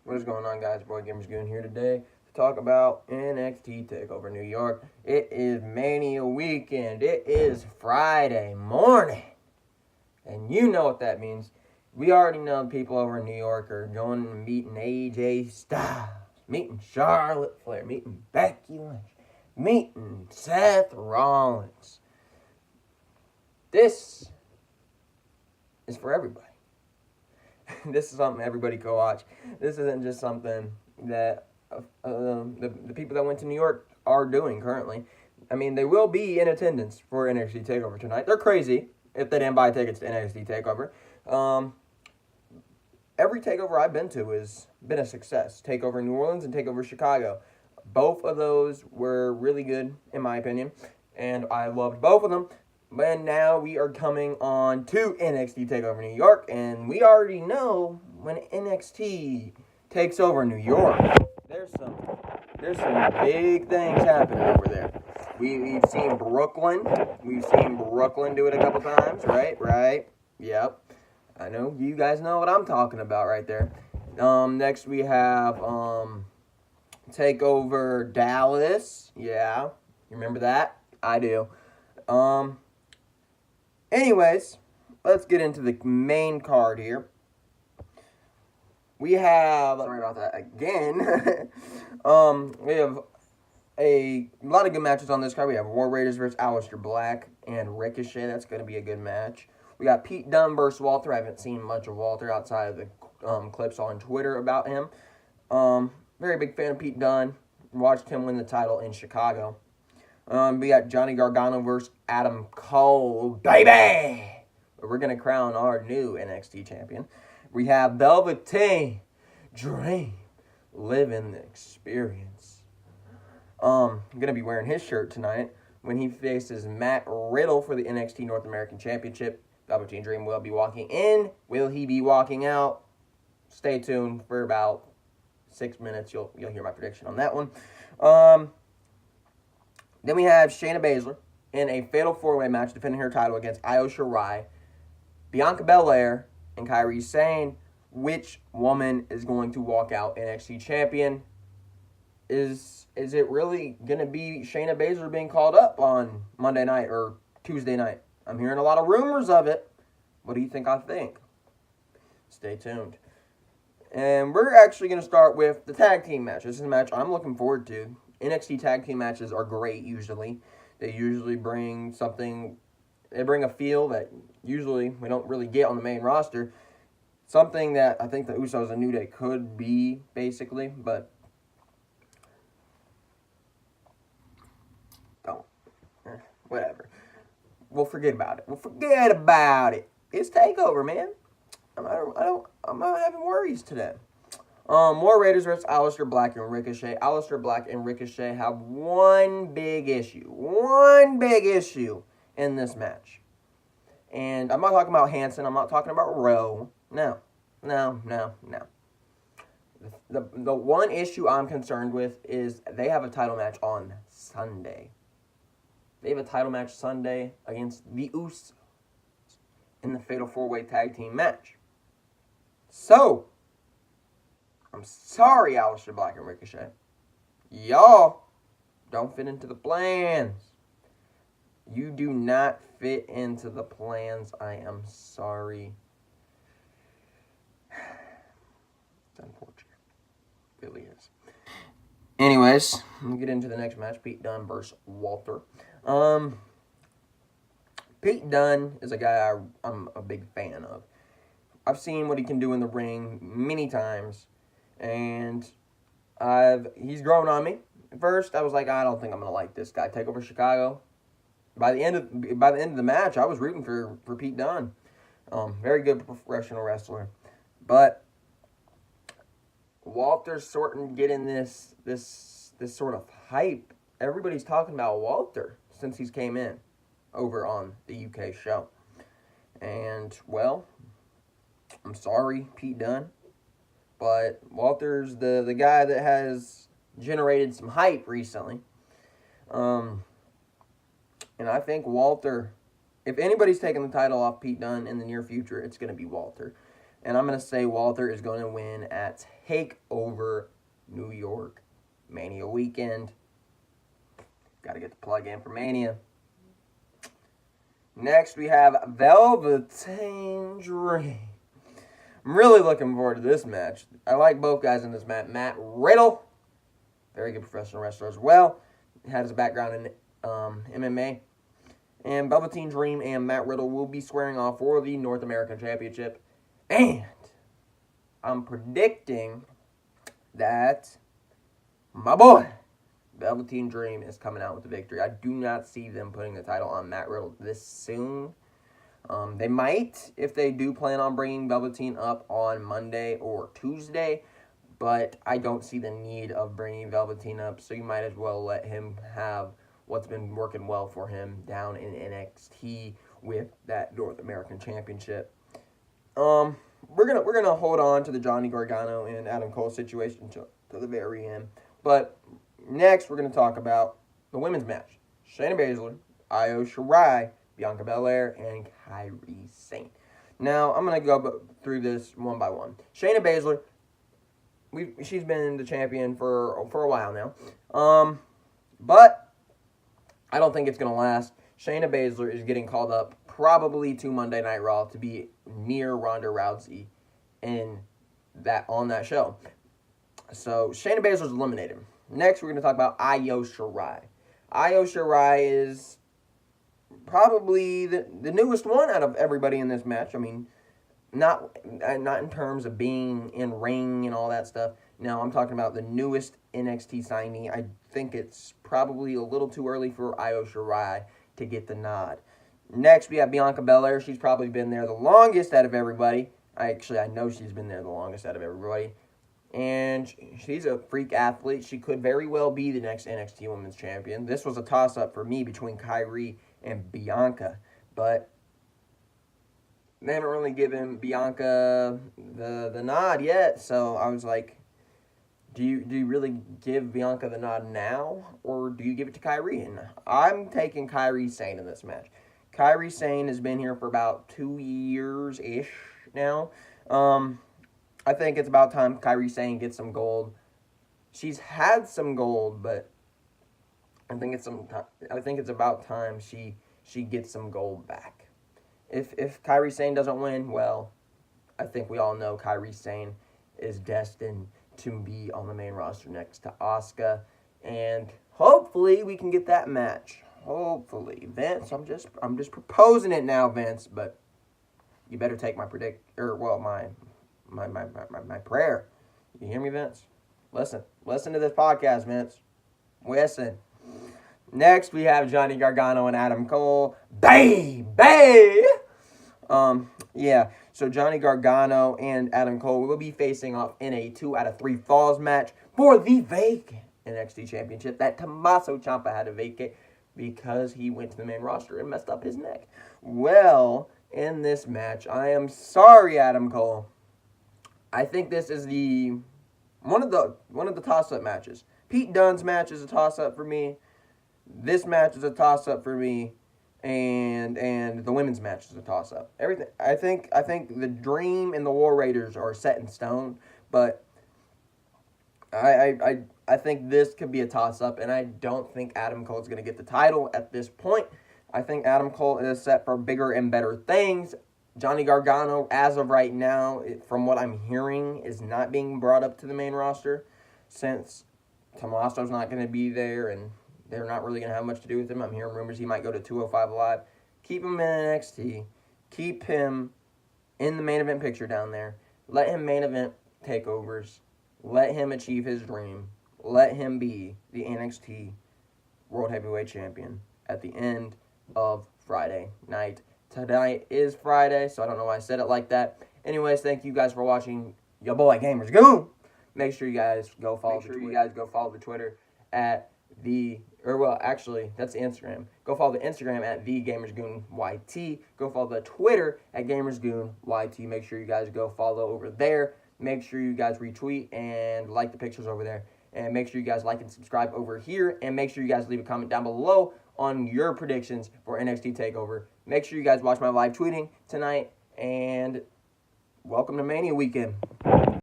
What is going on, guys? Boy Gamers Goon here today to talk about NXT Takeover New York. It is Mania weekend. It is Friday morning. And you know what that means. We already know people over in New York are going and meeting AJ Styles, meeting Charlotte Flair, meeting Becky Lynch, meeting Seth Rollins. This is for everybody. This is something everybody can watch. This isn't just something that the people that went to New York are doing currently. I mean, they will be in attendance for NXT Takeover tonight. They're crazy if they didn't buy tickets to NXT Takeover. Every takeover I've been to has been a success. Takeover New Orleans and Takeover Chicago. Both of those were really good, in my opinion, and I loved both of them. But now we are coming on to NXT Takeover New York, and we already know when NXT takes over New York, there's some big things happening over there. We've seen Brooklyn. We've seen Brooklyn do it a couple times, right? Yep. I know you guys know what I'm talking about right there. Next we have Takeover Dallas. Yeah, you remember that? I do. Anyways, let's get into the main card here. We have, sorry about that again. We have a lot of good matches on this card. We have War Raiders versus Aleister Black and Ricochet. That's going to be a good match. We got Pete Dunne versus Walter. I haven't seen much of Walter outside of the clips on Twitter about him. Very big fan of Pete Dunne. Watched him win the title in Chicago. We got Johnny Gargano versus Adam Cole, baby! We're going to crown our new NXT champion. We have Velveteen Dream, living the experience. I'm going to be wearing his shirt tonight when he faces Matt Riddle for the NXT North American Championship. Velveteen Dream will be walking in. Will he be walking out? Stay tuned for about 6 minutes. You'll hear my prediction on that one. Then we have Shayna Baszler in a fatal four-way match defending her title against Io Shirai, Bianca Belair, and Kairi Sane. Which woman is going to walk out NXT champion? Is it really going to be Shayna Baszler being called up on Monday night or Tuesday night? I'm hearing a lot of rumors of it. What do you think I think? Stay tuned. And we're actually going to start with the tag team match. This is a match I'm looking forward to. NXT tag team matches are great usually. They usually bring something, they bring a feel that usually we don't really get on the main roster. Something that I think the Usos and New Day could be, basically, but don't. Whatever. We'll forget about it. It's TakeOver, man. I'm not having worries today. War Raiders versus Aleister Black and Ricochet. Aleister Black and Ricochet have one big issue in this match. And I'm not talking about Hanson. I'm not talking about Rowe. No. The one issue I'm concerned with is they have a title match on Sunday. They have a title match Sunday against the Usos in the Fatal 4-Way Tag Team match. So, I'm sorry, Aleister Black and Ricochet. Y'all don't fit into the plans. You do not fit into the plans. I am sorry. It's unfortunate. It really is. Anyways, we'll get into the next match. Pete Dunne versus Walter. Pete Dunne is a guy I'm a big fan of. I've seen what he can do in the ring many times. And he's grown on me. At first, I was like, I don't think I'm gonna like this guy. Takeover Chicago. By the end of the match, I was rooting for Pete Dunne. Very good professional wrestler. But Walter's sort of getting this sort of hype. Everybody's talking about Walter since he's came in over on the UK show. And, well, I'm sorry, Pete Dunne. But Walter's the guy that has generated some hype recently. And I think Walter, if anybody's taking the title off Pete Dunne in the near future, it's going to be Walter. And I'm going to say Walter is going to win at TakeOver New York Mania weekend. Got to get the plug in for Mania. Next, we have Velveteen Dream. I'm really looking forward to this match. I like both guys in this match. Matt Riddle, very good professional wrestler as well. Had his background in MMA. And Velveteen Dream and Matt Riddle will be squaring off for the North American Championship. And I'm predicting that my boy, Velveteen Dream, is coming out with the victory. I do not see them putting the title on Matt Riddle this soon. They might, if they do plan on bringing Velveteen up on Monday or Tuesday, but I don't see the need of bringing Velveteen up, so you might as well let him have what's been working well for him down in NXT with that North American Championship. We're gonna hold on to the Johnny Gargano and Adam Cole situation to the very end, but next we're gonna talk about the women's match: Shayna Baszler, Io Shirai, Bianca Belair, and Kairi Sane. Now, I'm going to go through this one by one. Shayna Baszler, she's been the champion for a while now. But I don't think it's going to last. Shayna Baszler is getting called up probably to Monday Night Raw to be near Ronda Rousey on that show. So, Shayna Baszler's eliminated. Next, we're going to talk about Io Shirai. Io Shirai is probably the newest one out of everybody in this match. I mean, not in terms of being in ring and all that stuff. No, I'm talking about the newest NXT signee. I think it's probably a little too early for Io Shirai to get the nod. Next, we have Bianca Belair. She's probably been there the longest out of everybody. I know she's been there the longest out of everybody. And she's a freak athlete. She could very well be the next NXT Women's Champion. This was a toss-up for me between Kairi and Bianca, but they haven't really given Bianca the nod yet, so I was like, do you really give Bianca the nod now, or do you give it to Kairi? And I'm taking Kairi Sane in this match. Kairi Sane has been here for about 2 years-ish now. I think it's about time Kairi Sane gets some gold. She's had some gold, but I think it's about time she gets some gold back. If Kairi Sane doesn't win, well, I think we all know Kairi Sane is destined to be on the main roster next to Asuka, and hopefully we can get that match. Hopefully, Vince. I'm just proposing it now, Vince. But you better take my my prayer. You hear me, Vince? Listen to this podcast, Vince. Listen. Next, we have Johnny Gargano and Adam Cole. Baby! So Johnny Gargano and Adam Cole will be facing off in a 2 out of 3 falls match for the vacant NXT Championship that Tommaso Ciampa had to vacate because he went to the main roster and messed up his neck. Well, in this match, I am sorry, Adam Cole. I think this is one of the toss-up matches. Pete Dunne's match is a toss-up for me. This match is a toss-up for me, and the women's match is a toss-up. Everything. I think the Dream and the War Raiders are set in stone, but I think this could be a toss-up, and I don't think Adam Cole's going to get the title at this point. I think Adam Cole is set for bigger and better things. Johnny Gargano, as of right now, from what I'm hearing, is not being brought up to the main roster since Tommaso's not going to be there, and they're not really going to have much to do with him. I'm hearing rumors he might go to 205 Live. Keep him in NXT. Keep him in the main event picture down there. Let him main event takeovers. Let him achieve his dream. Let him be the NXT World Heavyweight Champion at the end of Friday night. Tonight is Friday, so I don't know why I said it like that. Anyways, thank you guys for watching your boy Gamers Goon. Make sure you guys go follow the Twitter at that's the Instagram. Go follow the Instagram at thegamersgoonyt. Go follow the Twitter at gamersgoonyt. Make sure you guys go follow over there. Make sure you guys retweet and like the pictures over there. And make sure you guys like and subscribe over here. And make sure you guys leave a comment down below on your predictions for NXT TakeOver. Make sure you guys watch my live tweeting tonight. And welcome to Mania weekend.